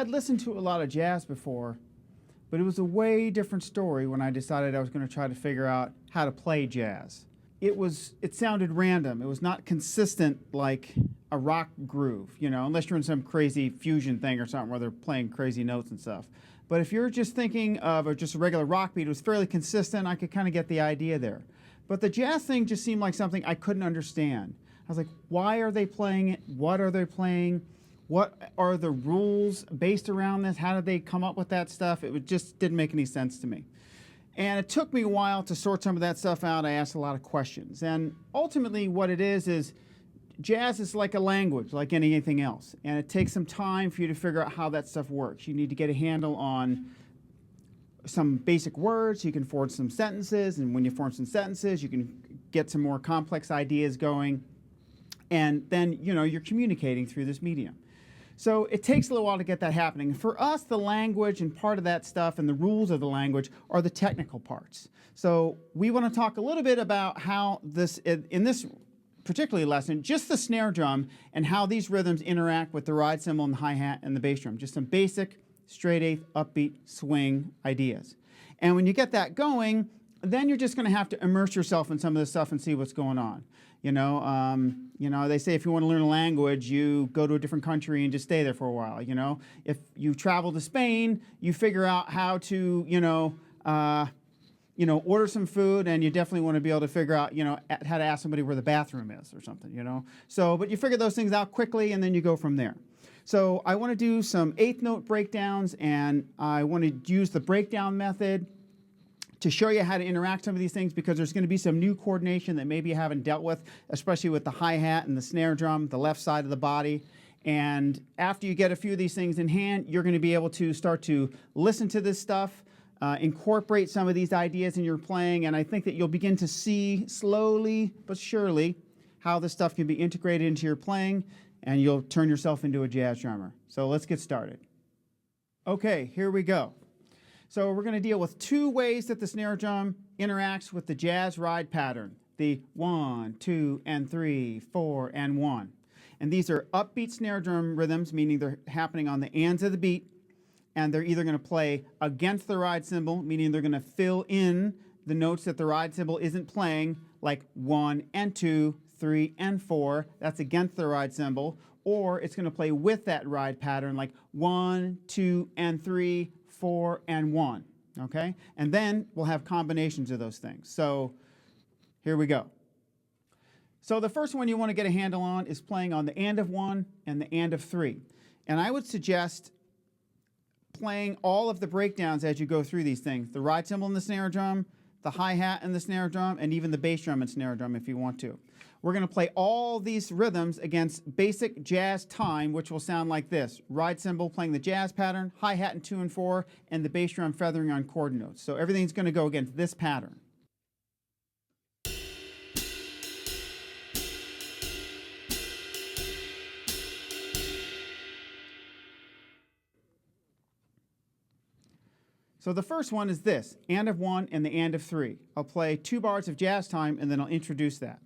I'd listened to a lot of jazz before, but it was a way different story when I decided I was going to try to figure out how to play jazz. It sounded random. It was not consistent like a rock groove, you know, unless you're in some crazy fusion thing or something where they're playing crazy notes and stuff. But if you're just thinking of just a regular rock beat, it was fairly consistent. I could kind of get the idea there. But the jazz thing just seemed like something I couldn't understand. I was like, why are they playing it? What are they playing? What are the rules based around this? How did they come up with that stuff? It just didn't make any sense to me. And it took me a while to sort some of that stuff out. I asked a lot of questions. And ultimately what it is jazz is like a language, like anything else. And it takes some time for you to figure out how that stuff works. You need to get a handle on some basic words. You can form some sentences. And when you form some sentences, you can get some more complex ideas going. And then, you know, you're communicating through this medium. So it takes a little while to get that happening. For us, the language and part of that stuff and the rules of the language are the technical parts. So we want to talk a little bit about how this, in this particular lesson, just the snare drum and how these rhythms interact with the ride cymbal and the hi-hat and the bass drum. Just some basic straight eighth, upbeat, swing ideas. And when you get that going, then you're just going to have to immerse yourself in some of this stuff and see what's going on. You know, they say if you want to learn a language, you go to a different country and just stay there for a while. You know, if you travel to Spain, you figure out how to, order some food, and you definitely want to be able to figure out, how to ask somebody where the bathroom is or something. You know, so but you figure those things out quickly, and then you go from there. So I want to do some eighth note breakdowns, and I want to use the breakdown method to show you how to interact some of these things, because there's going to be some new coordination that maybe you haven't dealt with, especially with the hi-hat and the snare drum, the left side of the body. And after you get a few of these things in hand, you're going to be able to start to listen to this stuff, incorporate some of these ideas in your playing, and I think that you'll begin to see slowly but surely how this stuff can be integrated into your playing, and you'll turn yourself into a jazz drummer. So let's get started. Okay, here we go. So we're going to deal with two ways that the snare drum interacts with the jazz ride pattern. The 1, 2, and 3, 4, and 1. And these are upbeat snare drum rhythms, meaning they're happening on the ands of the beat. And they're either going to play against the ride cymbal, meaning they're going to fill in the notes that the ride cymbal isn't playing, like 1 and 2, 3 and 4. That's against the ride cymbal. Or it's going to play with that ride pattern, like 1, 2, and 3, 4, and 1, okay? And then we'll have combinations of those things. So here we go. So the first one you want to get a handle on is playing on the and of 1 and the and of 3. And I would suggest playing all of the breakdowns as you go through these things. The ride cymbal and the snare drum, the hi-hat and the snare drum, and even the bass drum and snare drum if you want to. We're going to play all these rhythms against basic jazz time, which will sound like this. Ride cymbal playing the jazz pattern, hi-hat in 2 and 4, and the bass drum feathering on chord notes. So everything's going to go against this pattern. So the first one is this, and of 1 and the and of 3. I'll play 2 bars of jazz time, and then I'll introduce that.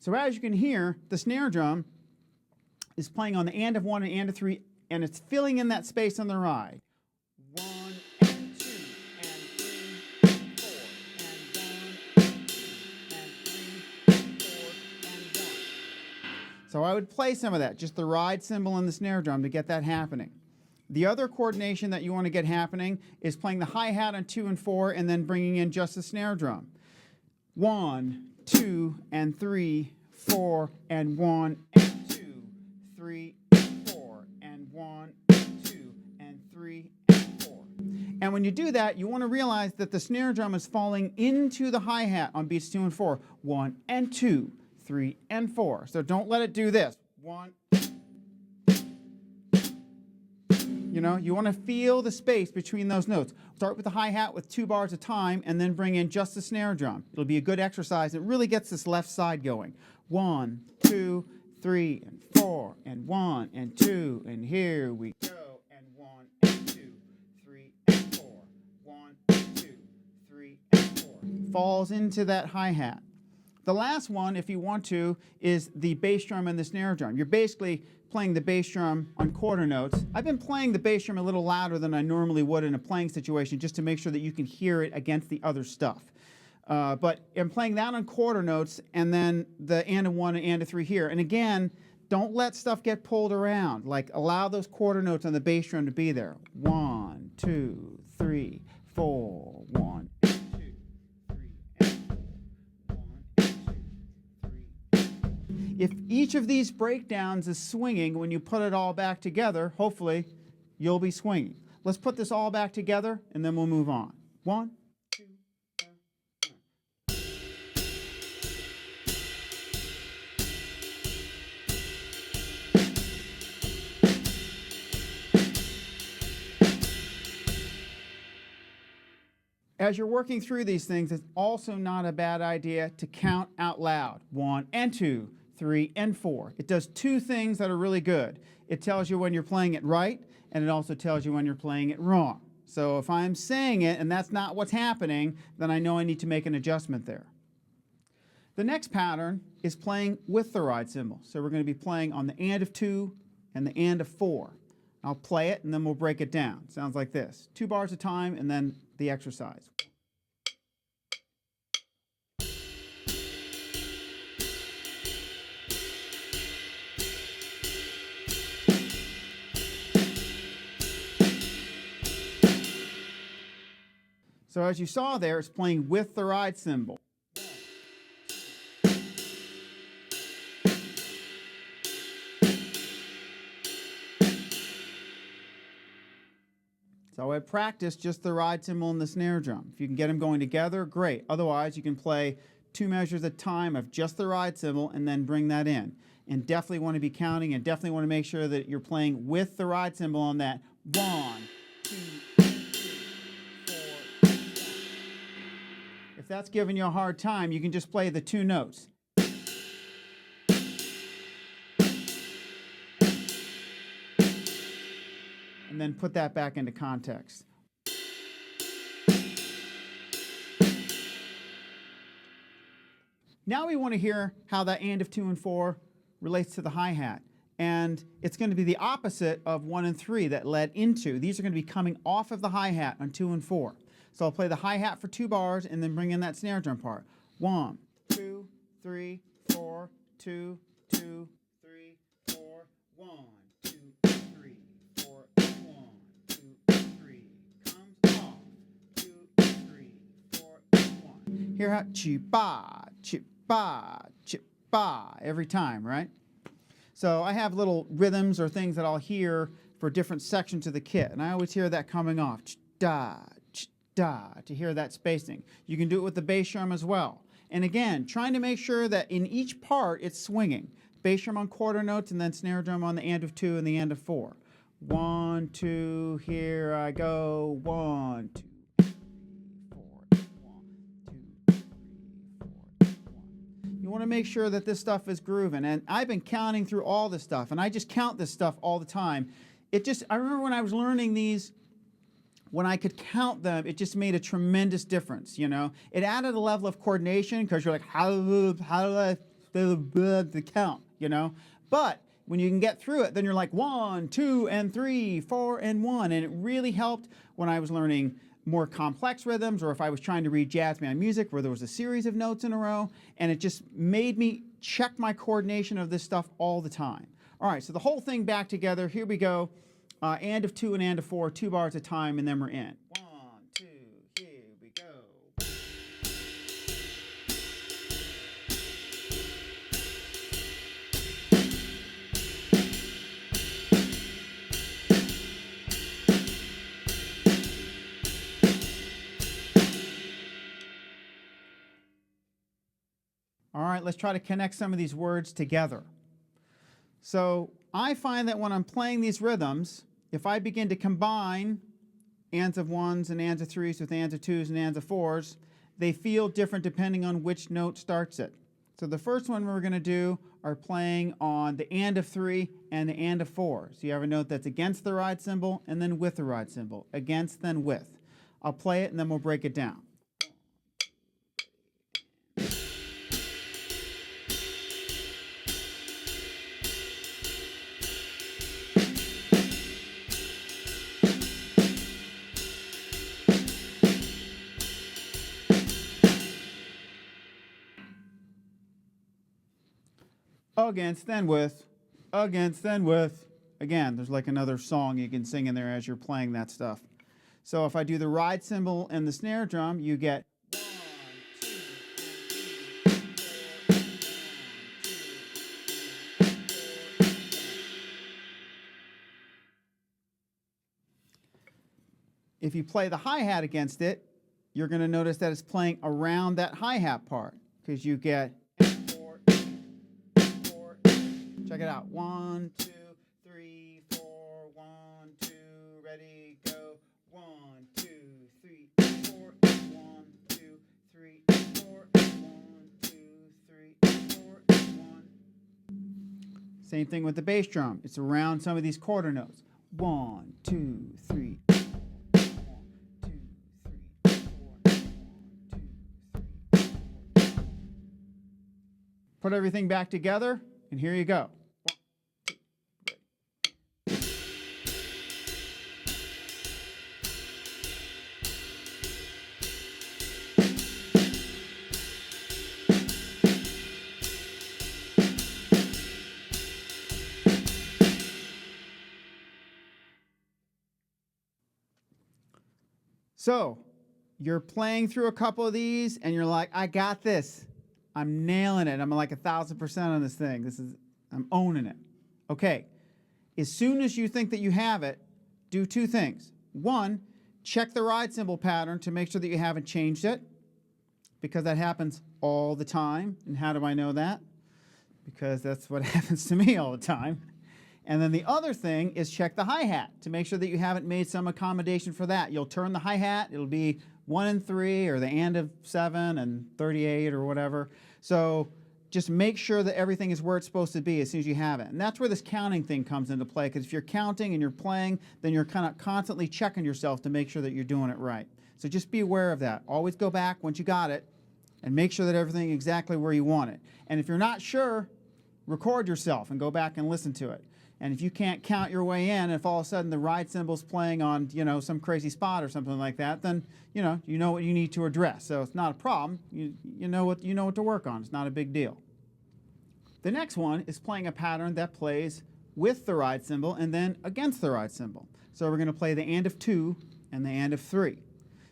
So as you can hear, the snare drum is playing on the and of 1 and of 3, and it's filling in that space on the ride. 1 and 2 and 3 and 4 and 1 and 2 and 3 and 4 and 1. So I would play some of that, just the ride cymbal and the snare drum to get that happening. The other coordination that you want to get happening is playing the hi-hat on 2 and 4 and then bringing in just the snare drum. 1, 2, and 3, 4, and 1, and 2, 3, and 4, and 1, and 2, and 3, and 4. And when you do that, you want to realize that the snare drum is falling into the hi-hat on beats 2 and 4. 1 and 2, 3 and 4. So don't let it do this. 1. You know, you want to feel the space between those notes. Start with the hi-hat with 2 bars of time and then bring in just the snare drum. It'll be a good exercise. It really gets this left side going. 1, 2, 3 and 4 and 1 and 2 and here we go and 1 and 2, 3 and 4, 1 and 2, 3 and 4. Falls into that hi-hat. The last one, if you want to, is the bass drum and the snare drum. You're basically playing the bass drum on quarter notes. I've been playing the bass drum a little louder than I normally would in a playing situation just to make sure that you can hear it against the other stuff. But I'm playing that on quarter notes and then the and of 1 and of 3 here. And again, don't let stuff get pulled around. Like allow those quarter notes on the bass drum to be there. 1, 2, 3, 4, 1. If each of these breakdowns is swinging, when you put it all back together, hopefully you'll be swinging. Let's put this all back together and then we'll move on. 1, 2, 3. As you're working through these things, it's also not a bad idea to count out loud. 1 and 2. 3 and 4. It does two things that are really good. It tells you when you're playing it right, and it also tells you when you're playing it wrong. So if I'm saying it and that's not what's happening, then I know I need to make an adjustment there. The next pattern is playing with the ride cymbal. So we're going to be playing on the and of 2 and the and of 4. I'll play it and then we'll break it down. Sounds like this. 2 bars at a time and then the exercise. So as you saw there, it's playing with the ride cymbal. So I practice just the ride cymbal and the snare drum. If you can get them going together, great. Otherwise, you can play 2 measures at a time of just the ride cymbal and then bring that in. And definitely want to be counting and definitely want to make sure that you're playing with the ride cymbal on that. 1, 2, 3, 4. If that's giving you a hard time, you can just play the 2 notes. And then put that back into context. Now we want to hear how that and of 2 and 4 relates to the hi-hat. And it's going to be the opposite of 1 and 3 that led into. These are going to be coming off of the hi-hat on 2 and 4. So I'll play the hi-hat for 2 bars and then bring in that snare drum part. 1, 2, 3, 4, 2, 2, 3, 4, 1, 2, 3, 4, 1, 2, 3. Comes off. 2, 3, 4, 1. Hear how chip-ba, chip-ba, chip-ba every time, right? So I have little rhythms or things that I'll hear for different sections of the kit, and I always hear that coming off. Da, da, to hear that spacing. You can do it with the bass drum as well. And again, trying to make sure that in each part it's swinging. Bass drum on quarter notes and then snare drum on the and of 2 and the and of 4. 1, 2, here I go. 1, 2, 3, 4. 1, 2, 3, 4. 1. You want to make sure that this stuff is grooving. And I've been counting through all this stuff, and I just count this stuff all the time. I remember when I was learning these, when I could count them, it just made a tremendous difference, you know. It added a level of coordination because you're like, how do I the count, you know. But when you can get through it, then you're like 1, 2, and 3, 4, and 1. And it really helped when I was learning more complex rhythms or if I was trying to read jazz band music where there was a series of notes in a row. And it just made me check my coordination of this stuff all the time. All right, so the whole thing back together. Here we go. And of 2 and and of 4, 2 bars at a time, and then we're in. 1, 2, here we go. All right, let's try to connect some of these words together. So I find that when I'm playing these rhythms, if I begin to combine ands of 1s and ands of 3s with ands of 2s and ands of 4s, they feel different depending on which note starts it. So the first one we're going to do are playing on the and of 3 and the and of 4. So you have a note that's against the ride cymbal and then with the ride cymbal. Against, then with. I'll play it and then we'll break it down. Against, then with, against, then with. Again, there's like another song you can sing in there as you're playing that stuff. So if I do the ride cymbal and the snare drum, you get 1, 2, 3, 4. If you play the hi-hat against it, you're going to notice that it's playing around that hi-hat part because you get 4, 4. Check it out. 1, 2, 3, 4. 1, 2, ready, go. 1, 2, 3, 4. 1, 2, 3, 4. 1, 2, 3, 4. 1. Same thing with the bass drum. It's around some of these quarter notes. 1, 2, 3. Put everything back together, and here you go. 1, 2, 3. So, you're playing through a couple of these, and you're like, I got this. I'm nailing it. I'm like 1,000% on this thing. I'm owning it. Okay. As soon as you think that you have it, do two things. One, check the ride cymbal pattern to make sure that you haven't changed it, because that happens all the time. And how do I know that? Because that's what happens to me all the time. And then the other thing is check the hi-hat to make sure that you haven't made some accommodation for that. You'll turn the hi-hat. It'll be 1 and 3 or the and of 7 and 38 or whatever. So just make sure that everything is where it's supposed to be as soon as you have it. And that's where this counting thing comes into play, because if you're counting and you're playing, then you're kind of constantly checking yourself to make sure that you're doing it right. So just be aware of that. Always go back once you got it and make sure that everything is exactly where you want it. And if you're not sure, record yourself and go back and listen to it. And if you can't count your way in, if all of a sudden the ride cymbal's playing on, some crazy spot or something like that, then you know what you need to address. So it's not a problem. You know what to work on. It's not a big deal. The next one is playing a pattern that plays with the ride cymbal and then against the ride cymbal. So we're going to play the and of 2 and the and of 3.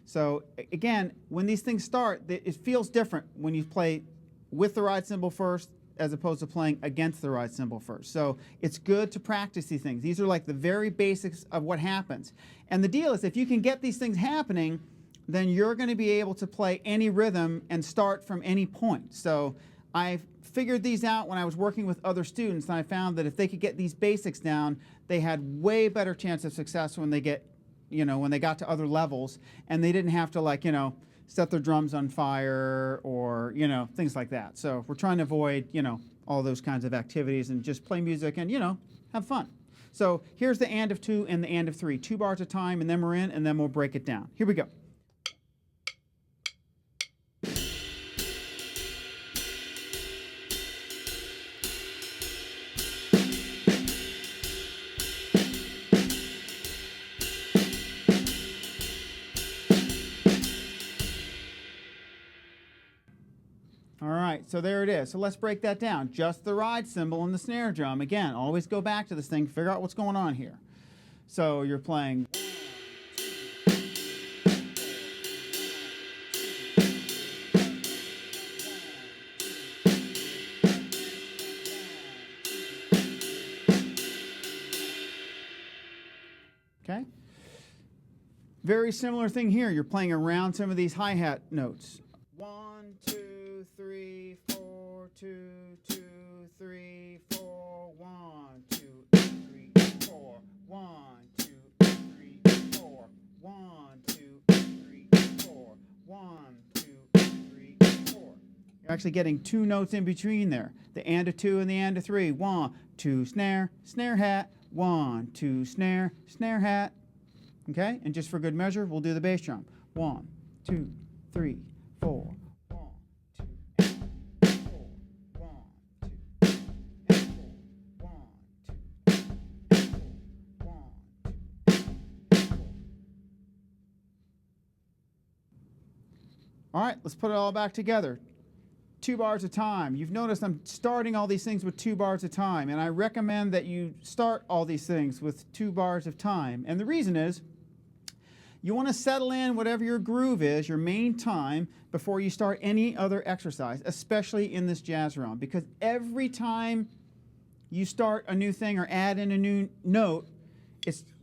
So again, when these things start, it feels different when you play with the ride cymbal first as opposed to playing against the ride cymbal first. So it's good to practice these things. These are like the very basics of what happens. And the deal is, if you can get these things happening, then you're going to be able to play any rhythm and start from any point. So I figured these out when I was working with other students, and I found that if they could get these basics down, they had way better chance of success when they got to other levels, and they didn't have to set their drums on fire or, things like that. So we're trying to avoid, all those kinds of activities and just play music and, have fun. So here's the and of 2 and the and of 3, 2 bars at a time, and then we're in, and then we'll break it down. Here we go. All right, so there it is. So let's break that down. Just the ride cymbal and the snare drum. Again, always go back to this thing, figure out what's going on here. So you're playing. Okay? Very similar thing here. You're playing around some of these hi-hat notes. 1, 2, 3, 4, 2, 2, 3, 4, 1, 2, 3, 4, 1, 2, 3, 4, 1, 2, 3, 4, 1, 2, 3, 4. You're actually getting two notes in between there. The and a two and the and a three. 1, 2, snare, snare hat. 1, 2, snare, snare hat. Okay? And just for good measure, we'll do the bass drum. 1, 2, 3, 4. 1, 2, and 4. 1, 2, and 4. 1, 2, and 4. 1, 2, and 4. All right, let's put it all back together. 2 bars a time. You've noticed I'm starting all these things with 2 bars a time, and I recommend that you start all these things with 2 bars of time. And the reason is you want to settle in whatever your groove is, your main time, before you start any other exercise, especially in this jazz realm, because every time you start a new thing or add in a new note,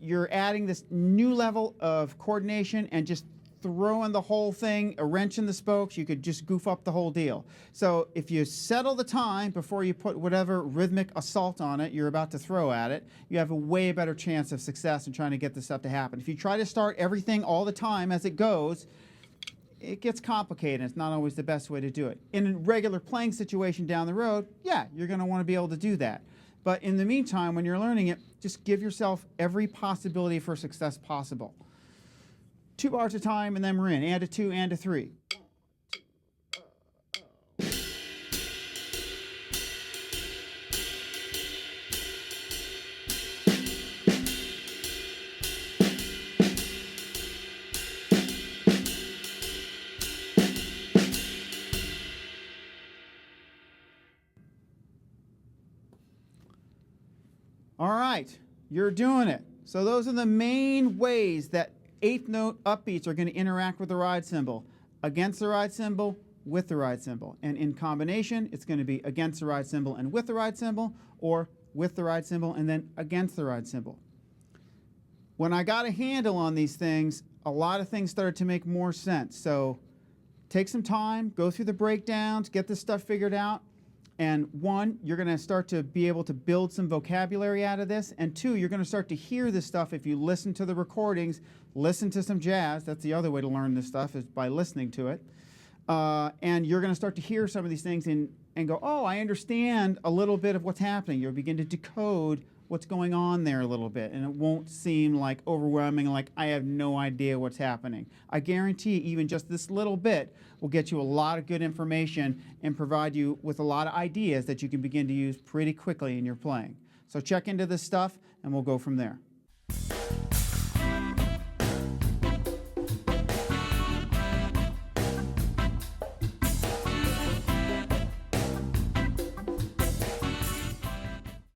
you're adding this new level of coordination and just throwing the whole thing, a wrench in the spokes. You could just goof up the whole deal. So if you settle the time before you put whatever rhythmic assault on it you're about to throw at it, you have a way better chance of success in trying to get this stuff to happen. If you try to start everything all the time as it goes, it gets complicated. It's not always the best way to do it. In a regular playing situation down the road, yeah, you're going to want to be able to do that. But in the meantime, when you're learning it, just give yourself every possibility for success possible. 2 bars at a time, and then we're in. And a 2, and a 3. All right, you're doing it. So those are the main ways that 8th note upbeats are going to interact with the ride cymbal. Against the ride cymbal, with the ride cymbal. And in combination, it's going to be against the ride cymbal and with the ride cymbal, or with the ride cymbal and then against the ride cymbal. When I got a handle on these things, a lot of things started to make more sense. So take some time, go through the breakdowns, get this stuff figured out. And 1, you're going to start to be able to build some vocabulary out of this. And 2, you're going to start to hear this stuff if you listen to the recordings, listen to some jazz. That's the other way to learn this stuff, is by listening to it. And you're going to start to hear some of these things and go, oh, I understand a little bit of what's happening. You'll begin to decode what's going on there a little bit, and it won't seem like overwhelming, like I have no idea what's happening. I guarantee even just this little bit will get you a lot of good information and provide you with a lot of ideas that you can begin to use pretty quickly in your playing. So check into this stuff, and we'll go from there.